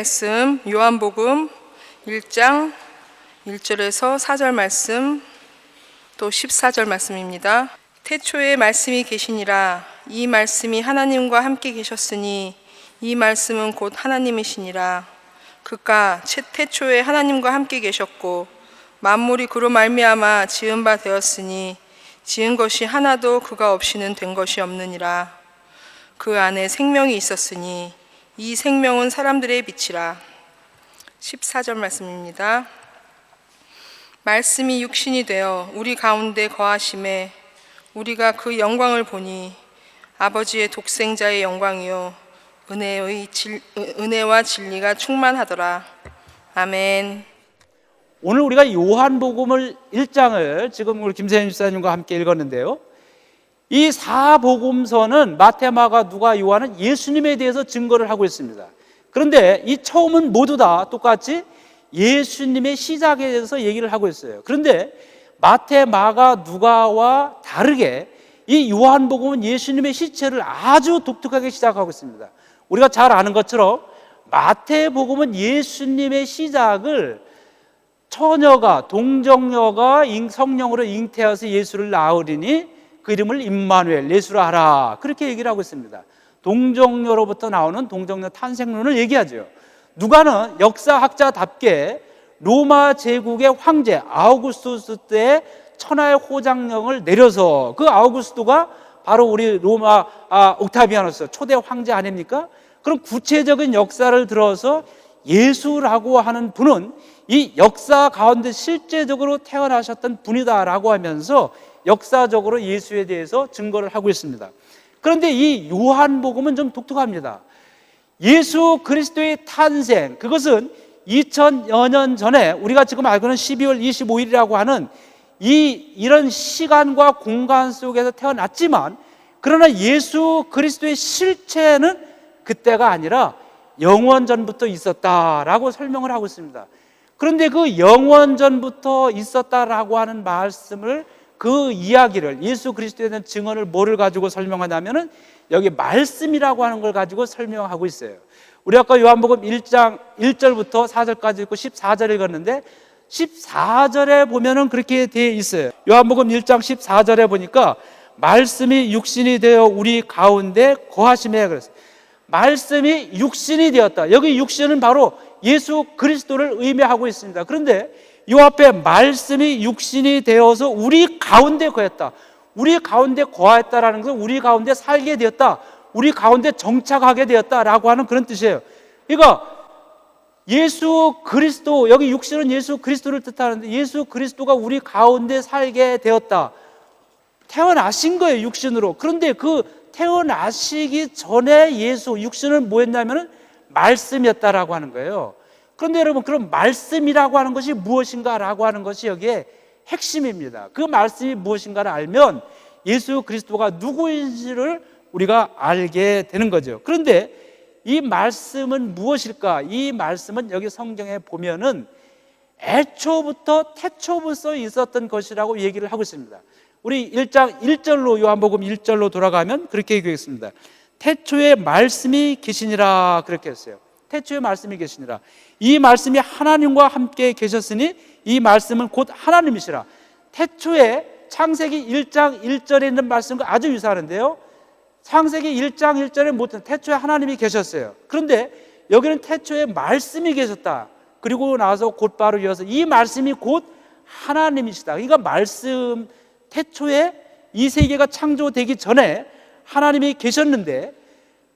말씀 요한복음 1장 1절에서 4절 말씀, 또 14절 말씀입니다. 태초에 말씀이 계시니라. 이 말씀이 하나님과 함께 계셨으니 이 말씀은 곧 하나님이시니라. 그가 태초에 하나님과 함께 계셨고 만물이 그로 말미암아 지은 바 되었으니 지은 것이 하나도 그가 없이는 된 것이 없느니라. 그 안에 생명이 있었으니 이 생명은 사람들의 빛이라. 14절 말씀입니다. 말씀이 육신이 되어 우리 가운데 거하심에 우리가 그 영광을 보니 아버지의 독생자의 영광이요 은혜와 진리가 충만하더라. 아멘. 오늘 우리가 요한복음을 1장을 지금 우리 김세현 집사님과 함께 읽었는데요, 이 사복음서는 마태, 마가, 누가, 요한은 예수님에 대해서 증거를 하고 있습니다. 그런데 이 처음은 모두 다 똑같이 예수님의 시작에 대해서 얘기를 하고 있어요. 그런데 마태, 마가, 누가와 다르게 이 요한복음은 예수님의 시체를 아주 독특하게 시작하고 있습니다. 우리가 잘 아는 것처럼 마태복음은 예수님의 시작을 처녀가, 동정녀가 성령으로 잉태하여서 예수를 낳으리니 그 이름을 임마누엘, 예수라 하라, 그렇게 얘기를 하고 있습니다. 동정녀로부터 나오는 동정녀 탄생론을 얘기하죠. 누가는 역사학자답게 로마 제국의 황제 아우구스투스 때 천하의 호장령을 내려서, 그 아우구스투가 바로 우리 로마 옥타비아누스 초대 황제 아닙니까? 그럼 구체적인 역사를 들어서 예수라고 하는 분은 이 역사 가운데 실제적으로 태어나셨던 분이다라고 하면서 역사적으로 예수에 대해서 증거를 하고 있습니다. 그런데 이 요한복음은 좀 독특합니다. 예수 그리스도의 탄생, 그것은 2000여 년 전에 우리가 지금 알고 있는 12월 25일이라고 하는 이런 시간과 공간 속에서 태어났지만, 그러나 예수 그리스도의 실체는 그때가 아니라 영원 전부터 있었다라고 설명을 하고 있습니다. 그런데 그 영원 전부터 있었다라고 하는 말씀을, 그 이야기를, 예수 그리스도에 대한 증언을 뭐를 가지고 설명하냐면은 여기 말씀이라고 하는 걸 가지고 설명하고 있어요. 우리 아까 요한복음 1장 1절부터 4절까지 읽고 14절 읽었는데 14절에 보면은 그렇게 되어 있어요. 요한복음 1장 14절에 보니까 말씀이 육신이 되어 우리 가운데 거하심에, 그랬어요. 말씀이 육신이 되었다. 여기 육신은 바로 예수 그리스도를 의미하고 있습니다. 그런데 이 앞에 말씀이 육신이 되어서 우리 가운데 거했다, 우리 가운데 거했다라는 것은 우리 가운데 살게 되었다, 우리 가운데 정착하게 되었다라고 하는 그런 뜻이에요. 그러니까 예수 그리스도, 여기 육신은 예수 그리스도를 뜻하는데 예수 그리스도가 우리 가운데 살게 되었다, 태어나신 거예요, 육신으로. 그런데 그 태어나시기 전에 예수, 육신은 뭐였냐면 말씀이었다라고 하는 거예요. 그런데 여러분, 그럼 말씀이라고 하는 것이 무엇인가라고 하는 것이 여기에 핵심입니다. 그 말씀이 무엇인가를 알면 예수 그리스도가 누구인지를 우리가 알게 되는 거죠. 그런데 이 말씀은 무엇일까? 이 말씀은 여기 성경에 보면은 애초부터 태초부터 있었던 것이라고 얘기를 하고 있습니다. 우리 1장 1절로, 요한복음 1절로 돌아가면 그렇게 얘기했습니다. 태초에 말씀이 계시니라, 그렇게 했어요. 태초에 말씀이 계시니라. 이 말씀이 하나님과 함께 계셨으니 이 말씀은 곧 하나님이시라. 태초에 창세기 1장 1절에 있는 말씀과 아주 유사한데요, 창세기 1장 1절에 못한 태초에 하나님이 계셨어요. 그런데 여기는 태초에 말씀이 계셨다. 그리고 나서 곧바로 이어서 이 말씀이 곧 하나님이시다. 그러니까 말씀, 태초에 이 세계가 창조되기 전에 하나님이 계셨는데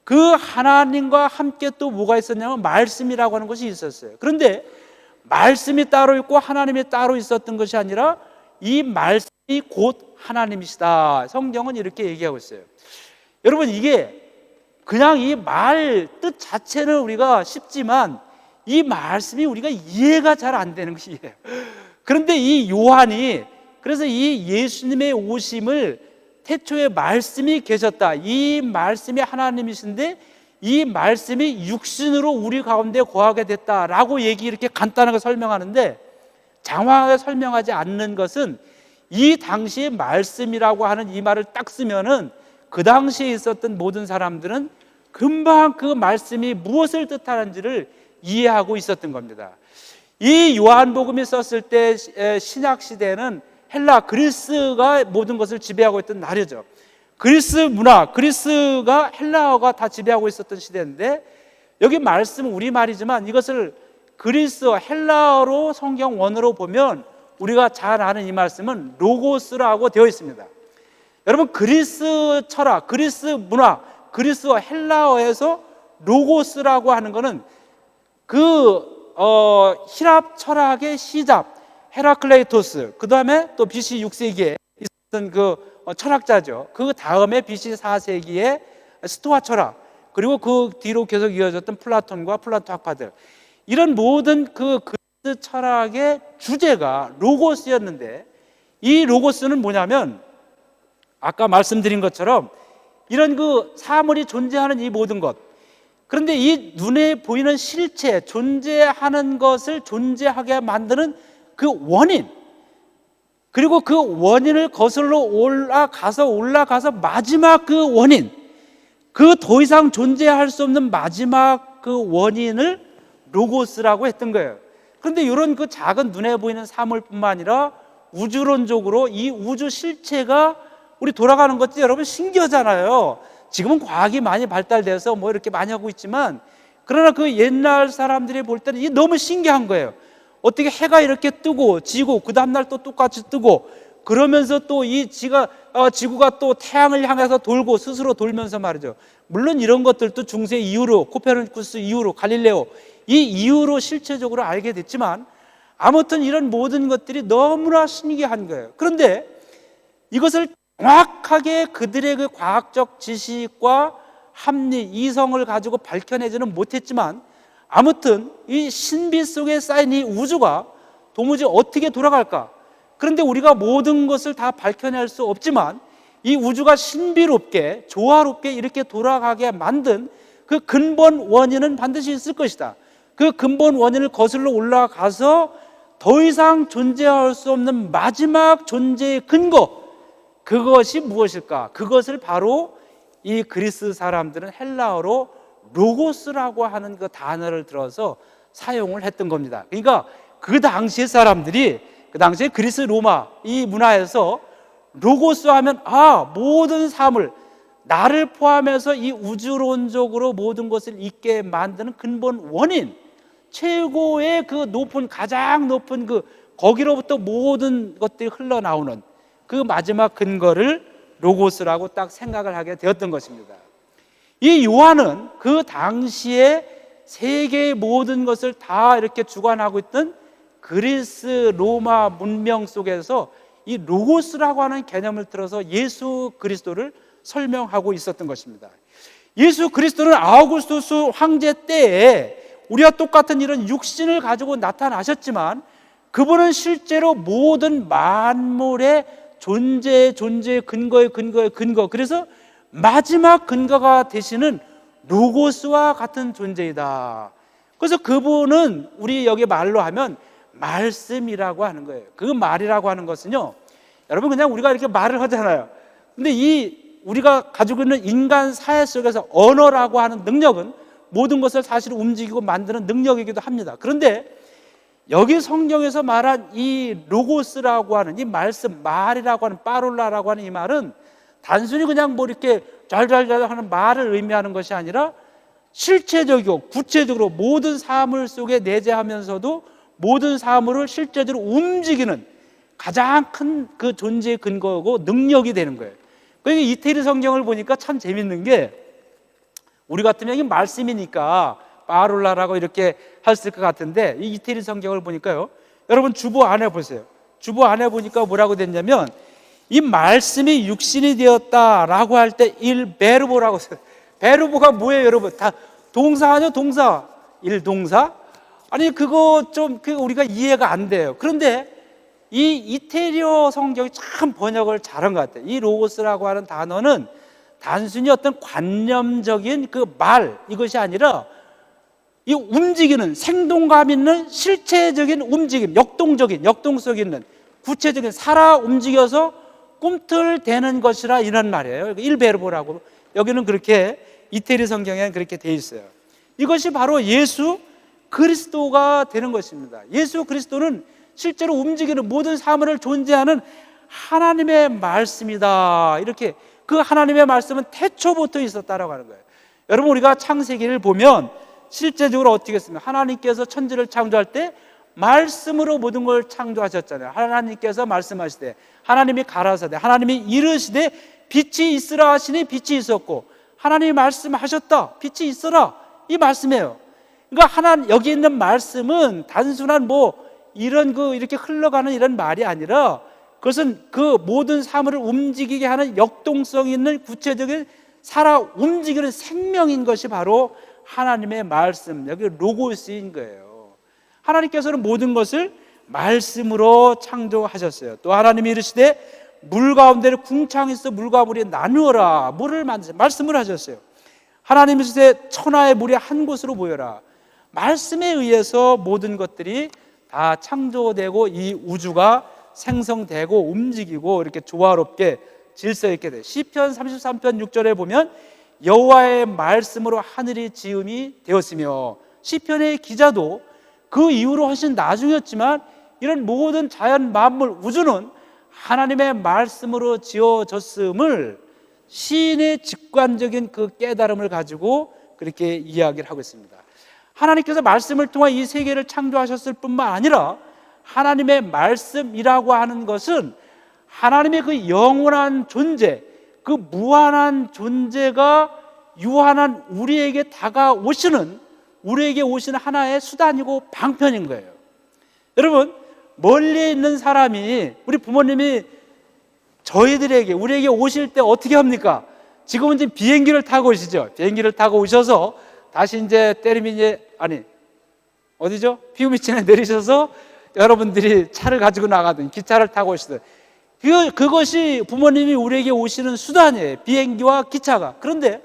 그 하나님과 함께 또 뭐가 있었냐면 말씀이라고 하는 것이 있었어요. 그런데 말씀이 따로 있고 하나님이 따로 있었던 것이 아니라 이 말씀이 곧 하나님이시다. 성경은 이렇게 얘기하고 있어요. 여러분, 이게 그냥 이 말 뜻 자체는 우리가 쉽지만 이 말씀이 우리가 이해가 잘 안 되는 것이에요. 그런데 이 요한이, 그래서 이 예수님의 오심을 태초에 말씀이 계셨다, 이 말씀이 하나님이신데 이 말씀이 육신으로 우리 가운데 거하게 됐다라고 이렇게 간단하게 설명하는데, 장황하게 설명하지 않는 것은 이 당시에 말씀이라고 하는 이 말을 딱 쓰면은 그 당시에 있었던 모든 사람들은 금방 그 말씀이 무엇을 뜻하는지를 이해하고 있었던 겁니다. 이 요한복음이 썼을 때 신약 시대는 헬라 그리스가 모든 것을 지배하고 있던 나라죠. 그리스 문화, 그리스가 헬라어가 다 지배하고 있었던 시대인데, 여기 말씀은 우리말이지만 이것을 그리스어 헬라어로 성경 원어로 보면 우리가 잘 아는 이 말씀은 로고스라고 되어 있습니다. 여러분, 그리스 철학, 그리스 문화, 그리스어 헬라어에서 로고스라고 하는 것은 히랍 철학의 시작, 헤라클레이토스, 그 다음에 또 BC 6세기에 있었던 철학자죠. 그 다음에 BC 4세기에 스토아 철학, 그리고 그 뒤로 계속 이어졌던 플라톤과 플라토 학파들, 이런 모든 그리스 철학의 주제가 로고스였는데, 이 로고스는 뭐냐면 아까 말씀드린 것처럼 이런 사물이 존재하는 이 모든 것, 그런데 이 눈에 보이는 실체, 존재하는 것을 존재하게 만드는 그 원인, 그리고 그 원인을 거슬러 올라가서 마지막 그 원인, 그 더 이상 존재할 수 없는 마지막 그 원인을 로고스라고 했던 거예요. 그런데 이런 작은 눈에 보이는 사물뿐만 아니라 우주론적으로 이 우주 실체가 우리 돌아가는 것도 여러분 신기하잖아요. 지금은 과학이 많이 발달돼서 이렇게 많이 하고 있지만, 그러나 그 옛날 사람들이 볼 때는 이게 너무 신기한 거예요. 어떻게 해가 이렇게 뜨고 지고 그 다음날 또 똑같이 뜨고, 그러면서 또 이 지구가 또 태양을 향해서 돌고 스스로 돌면서 말이죠. 물론 이런 것들도 중세 이후로, 코페르니쿠스 이후로, 갈릴레오 이 이후로 실체적으로 알게 됐지만, 아무튼 이런 모든 것들이 너무나 신기한 거예요. 그런데 이것을 정확하게 그들의 그 과학적 지식과 합리, 이성을 가지고 밝혀내지는 못했지만, 아무튼 이 신비 속에 쌓인 이 우주가 도무지 어떻게 돌아갈까? 그런데 우리가 모든 것을 다 밝혀낼 수 없지만 이 우주가 신비롭게, 조화롭게 이렇게 돌아가게 만든 그 근본 원인은 반드시 있을 것이다. 그 근본 원인을 거슬러 올라가서 더 이상 존재할 수 없는 마지막 존재의 근거, 그것이 무엇일까? 그것을 바로 이 그리스 사람들은 헬라어로 로고스라고 하는 그 단어를 들어서 사용을 했던 겁니다. 그러니까 그 당시의 사람들이, 그 당시에 그리스 로마 이 문화에서 로고스 하면 모든 사물, 나를 포함해서 이 우주론적으로 모든 것을 있게 만드는 근본 원인, 최고의 그 높은, 가장 높은 거기로부터 모든 것들이 흘러나오는 그 마지막 근거를 로고스라고 딱 생각을 하게 되었던 것입니다. 이 요한은 그 당시에 세계의 모든 것을 다 이렇게 주관하고 있던 그리스 로마 문명 속에서 이 로고스라고 하는 개념을 들어서 예수 그리스도를 설명하고 있었던 것입니다. 예수 그리스도는 아우구스투스 황제 때에 우리와 똑같은 이런 육신을 가지고 나타나셨지만, 그분은 실제로 모든 만물의 존재의 근거의 근거, 그래서 마지막 근거가 되시는 로고스와 같은 존재이다. 그래서 그분은 우리 여기 말로 하면 말씀이라고 하는 거예요. 그 말이라고 하는 것은요, 여러분 그냥 우리가 이렇게 말을 하잖아요. 근데 이 우리가 가지고 있는 인간 사회 속에서 언어라고 하는 능력은 모든 것을 사실 움직이고 만드는 능력이기도 합니다. 그런데 여기 성경에서 말한 이 로고스라고 하는 이 말씀, 말이라고 하는 파롤라라고 하는 이 말은 단순히 그냥 이렇게 잘잘잘 하는 말을 의미하는 것이 아니라 실체적이고 구체적으로 모든 사물 속에 내재하면서도 모든 사물을 실제적으로 움직이는 가장 큰 그 존재의 근거고 능력이 되는 거예요. 그러니까 이태리 성경을 보니까 참 재밌는 게, 우리 같으면 이 말씀이니까 파롤라라고 이렇게 했을 것 같은데, 이 이태리 성경을 보니까요, 여러분 주보 안에 보세요. 주보 안에 보니까 뭐라고 됐냐면, 이 말씀이 육신이 되었다라고 할 때 일베르보라고 써요. 베르보가 뭐예요, 여러분? 다 동사죠, 동사. 일동사? 아니 그거 좀 우리가 이해가 안 돼요. 그런데 이 이태리어 성경이 참 번역을 잘한 것 같아요. 이 로고스라고 하는 단어는 단순히 어떤 관념적인 그 말, 이것이 아니라 이 움직이는, 생동감 있는 실체적인 움직임, 역동성 있는 구체적인, 살아 움직여서 꿈틀대는 것이라 이런 말이에요. 일베르보라고 여기는 그렇게 이태리 성경에는 그렇게 돼 있어요. 이것이 바로 예수 그리스도가 되는 것입니다. 예수 그리스도는 실제로 움직이는 모든 사물을 존재하는 하나님의 말씀이다. 이렇게 그 하나님의 말씀은 태초부터 있었다라고 하는 거예요. 여러분, 우리가 창세기를 보면 실제적으로 어떻게 했습니까? 하나님께서 천지를 창조할 때 말씀으로 모든 걸 창조하셨잖아요. 하나님께서 말씀하시되, 하나님이 가라사대, 하나님이 이르시되 빛이 있으라 하시니 빛이 있었고, 하나님이 말씀하셨다, 빛이 있어라, 이 말씀이에요. 그러니까 여기 있는 말씀은 단순한 이렇게 흘러가는 이런 말이 아니라, 그것은 그 모든 사물을 움직이게 하는 역동성 있는 구체적인 살아 움직이는 생명인 것이 바로 하나님의 말씀, 여기 로고스인 거예요. 하나님께서는 모든 것을 말씀으로 창조하셨어요. 또 하나님이 이르시되 물 가운데를 궁창에서 물과 물이 나누어라, 물을 말씀을 하셨어요. 하나님이 이르시되 천하의 물이 한 곳으로 모여라. 말씀에 의해서 모든 것들이 다 창조되고 이 우주가 생성되고 움직이고 이렇게 조화롭게 질서 있게 돼. 시편 33편 6절에 보면 여호와의 말씀으로 하늘이 지음이 되었으며, 시편의 기자도 그 이후로 훨씬 나중이었지만 이런 모든 자연 만물 우주는 하나님의 말씀으로 지어졌음을 시인의 직관적인 그 깨달음을 가지고 그렇게 이야기를 하고 있습니다. 하나님께서 말씀을 통해 이 세계를 창조하셨을 뿐만 아니라 하나님의 말씀이라고 하는 것은 하나님의 그 영원한 존재, 그 무한한 존재가 유한한 우리에게 다가오시는, 우리에게 오시는 하나의 수단이고 방편인 거예요. 여러분, 멀리 있는 사람이, 우리 부모님이 저희들에게, 우리에게 오실 때 어떻게 합니까? 지금은 이제 비행기를 타고 오시죠. 비행기를 타고 오셔서 다시 이제 피우미치에 내리셔서 여러분들이 차를 가지고 나가든 기차를 타고 오시든, 그것이 부모님이 우리에게 오시는 수단이에요. 비행기와 기차가. 그런데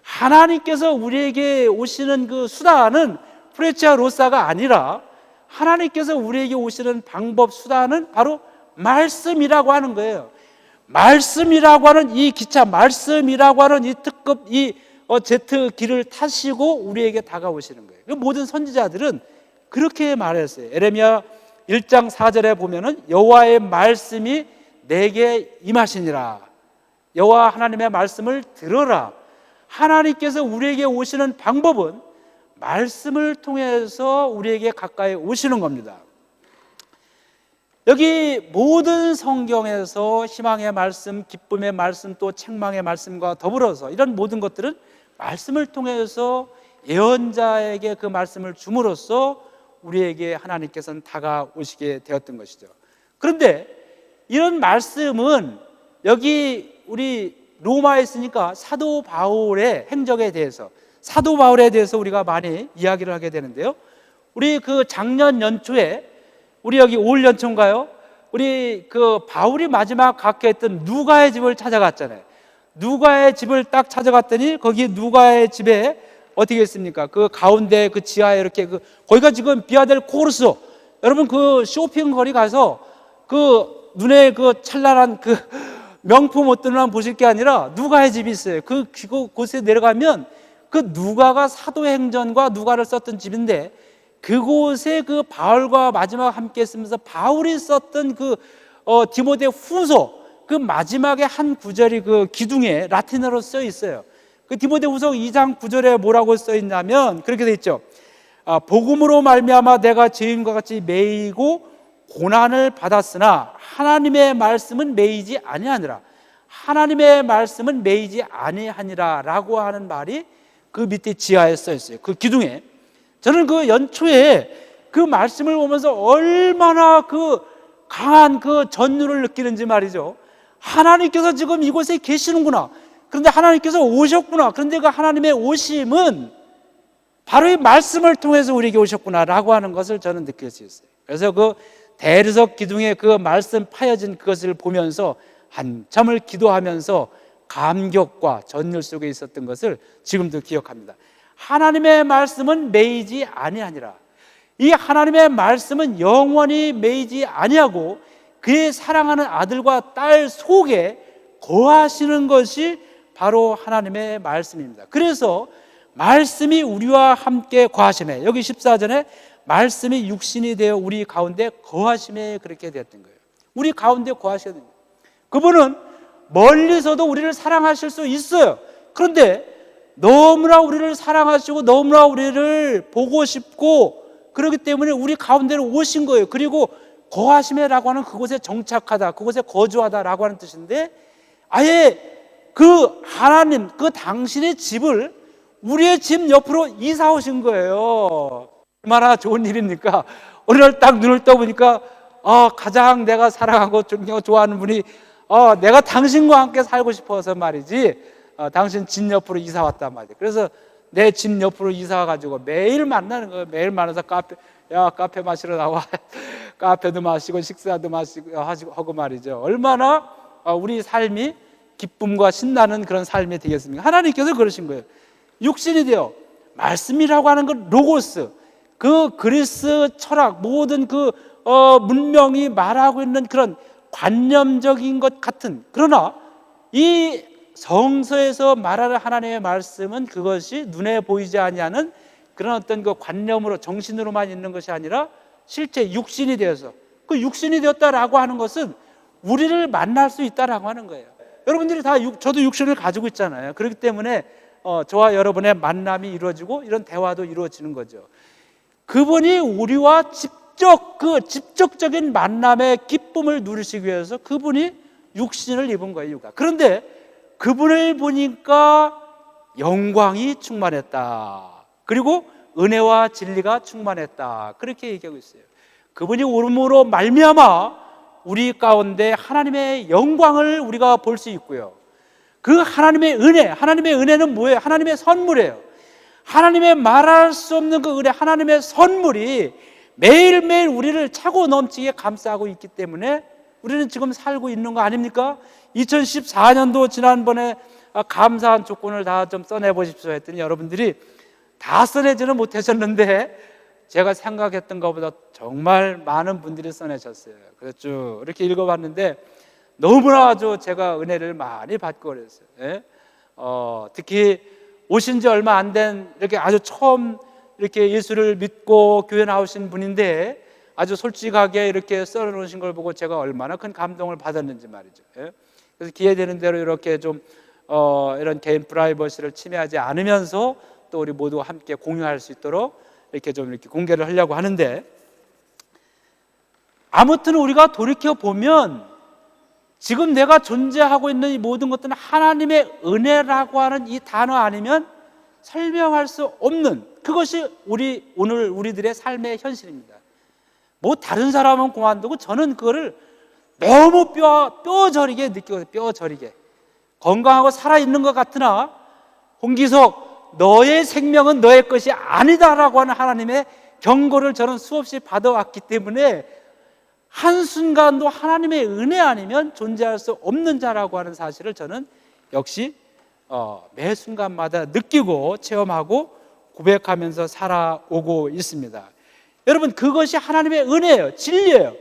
하나님께서 우리에게 오시는 그 수단은 프레치아 로사가 아니라, 하나님께서 우리에게 오시는 방법, 수단은 바로 말씀이라고 하는 거예요. 말씀이라고 하는 이 기차, 말씀이라고 하는 이 특급, 이 제트기를 타시고 우리에게 다가오시는 거예요. 모든 선지자들은 그렇게 말했어요. 에레미야 1장 4절에 보면은 여호와의 말씀이 내게 임하시니라. 여호와 하나님의 말씀을 들어라. 하나님께서 우리에게 오시는 방법은 말씀을 통해서 우리에게 가까이 오시는 겁니다. 여기 모든 성경에서 희망의 말씀, 기쁨의 말씀, 또 책망의 말씀과 더불어서 이런 모든 것들은 말씀을 통해서 예언자에게 그 말씀을 줌으로써 우리에게 하나님께서는 다가오시게 되었던 것이죠. 그런데 이런 말씀은 여기 우리 로마에 있으니까 사도 바울의 행적에 대해서, 사도 바울에 대해서 우리가 많이 이야기를 하게 되는데요. 우리 그 작년 연초에, 우리 여기 올 연초인가요? 우리 그 바울이 마지막 갖게 했던 누가의 집을 찾아갔잖아요. 누가의 집을 딱 찾아갔더니 거기 누가의 집에 어떻게 했습니까? 그 가운데 그 지하에 이렇게 거기가 지금 비아델 코르소, 여러분 그 쇼핑 거리 가서 그 눈에 그 찬란한 그 명품 옷들만 보실 게 아니라 누가의 집이 있어요. 그곳에 내려가면 그 누가가 사도행전과 누가를 썼던 집인데, 그곳에 그 바울과 마지막 함께 있으면서 바울이 썼던 그 디모데 후서 그 마지막에 한 구절이 그 기둥에 라틴어로 써 있어요. 그 디모데 후서 2장 9절에 뭐라고 써 있냐면 그렇게 돼 있죠. 복음으로 말미암아 내가 죄인과 같이 매이고 고난을 받았으나 하나님의 말씀은 매이지 아니하니라. 하나님의 말씀은 매이지 아니하니라 라고 하는 말이 그 밑에 지하에 써 있어요. 그 기둥에. 저는 그 연초에 그 말씀을 보면서 얼마나 그 강한 그 전율을 느끼는지 말이죠. 하나님께서 지금 이곳에 계시는구나. 그런데 하나님께서 오셨구나. 그런데 그 하나님의 오심은 바로 이 말씀을 통해서 우리에게 오셨구나라고 하는 것을 저는 느낄 수 있어요. 그래서 그 대리석 기둥에 그 말씀 파여진 그것을 보면서 한참을 기도하면서 감격과 전율 속에 있었던 것을 지금도 기억합니다. 하나님의 말씀은 매이지 아니하니라. 이 하나님의 말씀은 영원히 매이지 아니하고 그의 사랑하는 아들과 딸 속에 거하시는 것이 바로 하나님의 말씀입니다. 그래서 말씀이 우리와 함께 거하심에, 여기 14절에 말씀이 육신이 되어 우리 가운데 거하심에 그렇게 되었던 거예요. 우리 가운데 거하셔야 됩니다. 그분은 멀리서도 우리를 사랑하실 수 있어요. 그런데 너무나 우리를 사랑하시고 너무나 우리를 보고 싶고 그렇기 때문에 우리 가운데로 오신 거예요. 그리고 거하심에라고 하는 그곳에 정착하다, 그곳에 거주하다라고 하는 뜻인데, 아예 그 하나님, 그 당신의 집을 우리의 집 옆으로 이사 오신 거예요. 얼마나 좋은 일입니까? 오늘 딱 눈을 떠보니까 가장 내가 사랑하고 존경하고 좋아하는 분이 내가 당신과 함께 살고 싶어서 말이지, 당신 집 옆으로 이사 왔단 말이에요. 그래서 내 집 옆으로 이사 와가지고 매일 만나는 거예요. 매일 만나서 카페 마시러 나와. 카페도 마시고 식사도 마시고 하고 말이죠. 얼마나 우리 삶이 기쁨과 신나는 그런 삶이 되겠습니까? 하나님께서 그러신 거예요. 육신이 되어 말씀이라고 하는 그 로고스, 그 그리스 철학, 모든 그 문명이 말하고 있는 그런 관념적인 것 같은, 그러나 이 성서에서 말하는 하나님의 말씀은 그것이 눈에 보이지 아니하는 그런 어떤 그 관념으로, 정신으로만 있는 것이 아니라 실제 육신이 되어서, 그 육신이 되었다라고 하는 것은 우리를 만날 수 있다라고 하는 거예요. 여러분들이 다 저도 육신을 가지고 있잖아요. 그렇기 때문에 저와 여러분의 만남이 이루어지고 이런 대화도 이루어지는 거죠. 그분이 우리와 직접적인 만남의 기쁨을 누리시기 위해서 그분이 육신을 입은 거예요, 이유가. 그런데 그분을 보니까 영광이 충만했다. 그리고 은혜와 진리가 충만했다. 그렇게 얘기하고 있어요. 그분이 오름으로 말미암아 우리 가운데 하나님의 영광을 우리가 볼 수 있고요. 그 하나님의 은혜는 뭐예요? 하나님의 선물이에요. 하나님의 말할 수 없는 그 은혜, 하나님의 선물이 매일매일 우리를 차고 넘치게 감싸고 있기 때문에 우리는 지금 살고 있는 거 아닙니까? 2014년도 지난번에 감사한 조건을 다 좀 써내보십시오 했더니 여러분들이 다 써내지는 못하셨는데 제가 생각했던 것보다 정말 많은 분들이 써내셨어요. 그래서 쭉 이렇게 읽어봤는데 너무나 아주 제가 은혜를 많이 받고 그랬어요. 예? 특히 오신 지 얼마 안 된, 이렇게 아주 처음 이렇게 예수를 믿고 교회 나오신 분인데 아주 솔직하게 이렇게 써놓으신 걸 보고 제가 얼마나 큰 감동을 받았는지 말이죠. 예? 그래서 기회되는 대로 이렇게 좀 이런 개인 프라이버시를 침해하지 않으면서 또 우리 모두 함께 공유할 수 있도록 이렇게 좀 이렇게 공개를 하려고 하는데, 아무튼 우리가 돌이켜 보면 지금 내가 존재하고 있는 이 모든 것들은 하나님의 은혜라고 하는 이 단어 아니면 설명할 수 없는, 그것이 오늘 우리들의 삶의 현실입니다. 뭐 다른 사람은 그만두고 저는 그거를 너무 뼈저리게 느끼거든요. 뼈저리게. 건강하고 살아있는 것 같으나 홍기석, 너의 생명은 너의 것이 아니다라고 하는 하나님의 경고를 저는 수없이 받아왔기 때문에 한순간도 하나님의 은혜 아니면 존재할 수 없는 자라고 하는 사실을 저는 역시 매 순간마다 느끼고 체험하고 고백하면서 살아오고 있습니다. 여러분, 그것이 하나님의 은혜예요. 진리예요.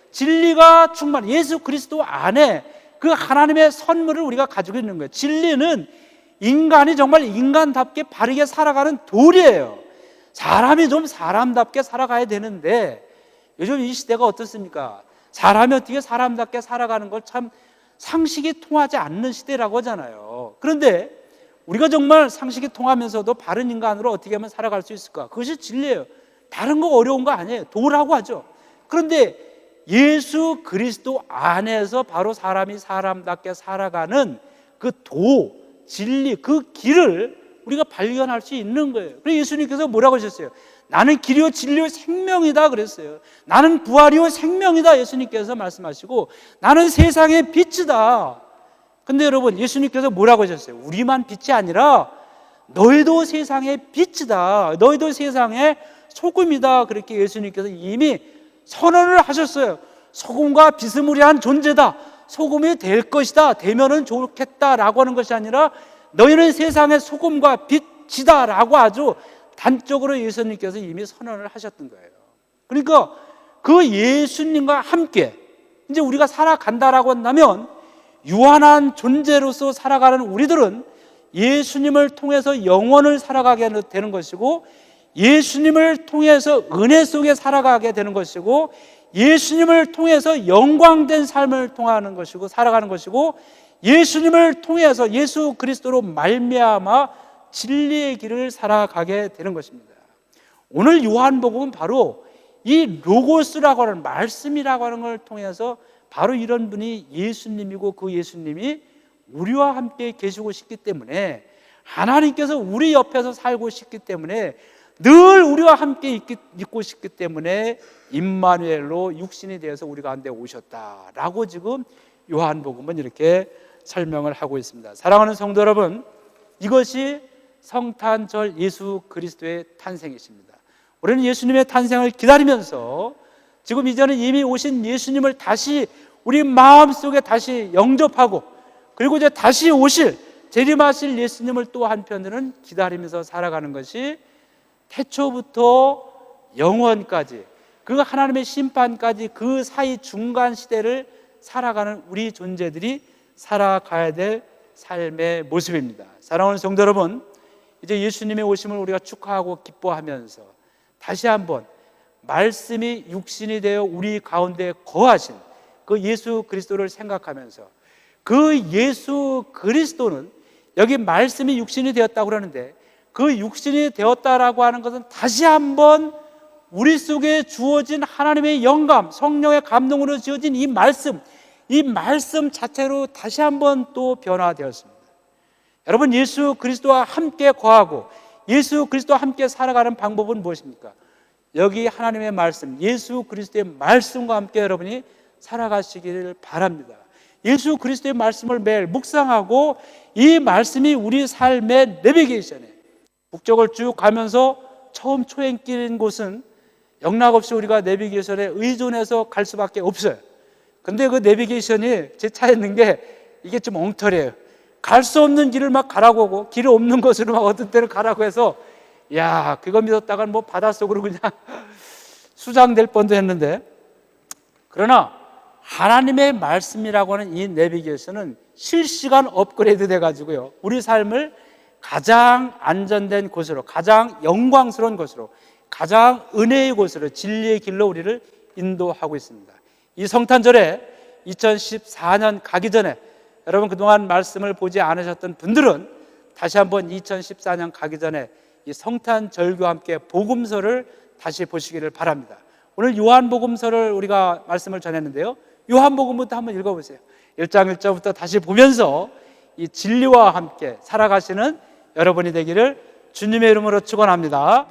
진리가 충만, 예수 그리스도 안에 그 하나님의 선물을 우리가 가지고 있는 거예요. 진리는 인간이 정말 인간답게 바르게 살아가는 도리예요. 사람이 좀 사람답게 살아가야 되는데 요즘 이 시대가 어떻습니까? 사람이 어떻게 사람답게 살아가는 걸 참 상식이 통하지 않는 시대라고 하잖아요. 그런데 우리가 정말 상식이 통하면서도 바른 인간으로 어떻게 하면 살아갈 수 있을까? 그것이 진리예요. 다른 거 어려운 거 아니에요. 도라고 하죠. 그런데 예수 그리스도 안에서 바로 사람이 사람답게 살아가는 그 도, 진리, 그 길을 우리가 발견할 수 있는 거예요. 그래서 예수님께서 뭐라고 하셨어요? 나는 길이요 진리요 생명이다 그랬어요. 나는 부활이요 생명이다 예수님께서 말씀하시고, 나는 세상의 빛이다. 근데 여러분, 예수님께서 뭐라고 하셨어요? 우리만 빛이 아니라 너희도 세상의 빛이다, 너희도 세상의 소금이다. 그렇게 예수님께서 이미 선언을 하셨어요. 소금과 비스무리한 존재다, 소금이 될 것이다, 되면은 좋겠다라고 하는 것이 아니라 너희는 세상의 소금과 빛이다 라고 아주 단적으로 예수님께서 이미 선언을 하셨던 거예요. 그러니까 그 예수님과 함께 이제 우리가 살아간다라고 한다면, 유한한 존재로서 살아가는 우리들은 예수님을 통해서 영원을 살아가게 되는 것이고, 예수님을 통해서 은혜 속에 살아가게 되는 것이고, 예수님을 통해서 영광된 삶을 통하는 것이고 살아가는 것이고, 예수님을 통해서 예수 그리스도로 말미암아 진리의 길을 살아가게 되는 것입니다. 오늘 요한복음은 바로 이 로고스라고 하는 말씀이라고 하는 걸 통해서 바로 이런 분이 예수님이고, 그 예수님이 우리와 함께 계시고 싶기 때문에, 하나님께서 우리 옆에서 살고 싶기 때문에, 늘 우리와 함께 있고 싶기 때문에 임마누엘로 육신이 되어서 우리 가운데 오셨다라고 지금 요한복음은 이렇게 설명을 하고 있습니다. 사랑하는 성도 여러분, 이것이 성탄절 예수 그리스도의 탄생이십니다. 우리는 예수님의 탄생을 기다리면서 지금 이제는 이미 오신 예수님을 다시 우리 마음속에 다시 영접하고, 그리고 이제 다시 오실 재림하실 예수님을 또 한편으로는 기다리면서 살아가는 것이 태초부터 영원까지, 그 하나님의 심판까지 그 사이 중간 시대를 살아가는 우리 존재들이 살아가야 될 삶의 모습입니다. 사랑하는 성도 여러분, 이제 예수님의 오심을 우리가 축하하고 기뻐하면서 다시 한번 말씀이 육신이 되어 우리 가운데 거하신 그 예수 그리스도를 생각하면서, 그 예수 그리스도는 여기 말씀이 육신이 되었다고 그러는데, 그 육신이 되었다라고 하는 것은 다시 한번 우리 속에 주어진 하나님의 영감, 성령의 감동으로 지어진 이 말씀 자체로 다시 한번 또 변화되었습니다. 여러분, 예수 그리스도와 함께 거하고 예수 그리스도와 함께 살아가는 방법은 무엇입니까? 여기 하나님의 말씀, 예수 그리스도의 말씀과 함께 여러분이 살아가시기를 바랍니다. 예수 그리스도의 말씀을 매일 묵상하고, 이 말씀이 우리 삶의 내비게이션에, 북쪽을 쭉 가면서 처음 초행길인 곳은 영락없이 우리가 내비게이션에 의존해서 갈 수밖에 없어요. 근데 그 내비게이션이 제 차에 있는 게 이게 좀 엉터리예요. 갈 수 없는 길을 막 가라고 하고, 길이 없는 곳으로 막 어떤 때는 가라고 해서, 야, 그거 믿었다간 뭐 바닷속으로 그냥 수장될 뻔도 했는데, 그러나 하나님의 말씀이라고 하는 이 내비게이션은 실시간 업그레이드 돼가지고요, 우리 삶을 가장 안전된 곳으로, 가장 영광스러운 곳으로, 가장 은혜의 곳으로, 진리의 길로 우리를 인도하고 있습니다. 이 성탄절에 2014년 가기 전에 여러분 그동안 말씀을 보지 않으셨던 분들은 다시 한번 2014년 가기 전에 이 성탄절교와 함께 복음서를 다시 보시기를 바랍니다. 오늘 요한복음서를 우리가 말씀을 전했는데요, 요한복음부터 한번 읽어보세요. 1장 1절부터 다시 보면서 이 진리와 함께 살아가시는 여러분이 되기를 주님의 이름으로 축원합니다.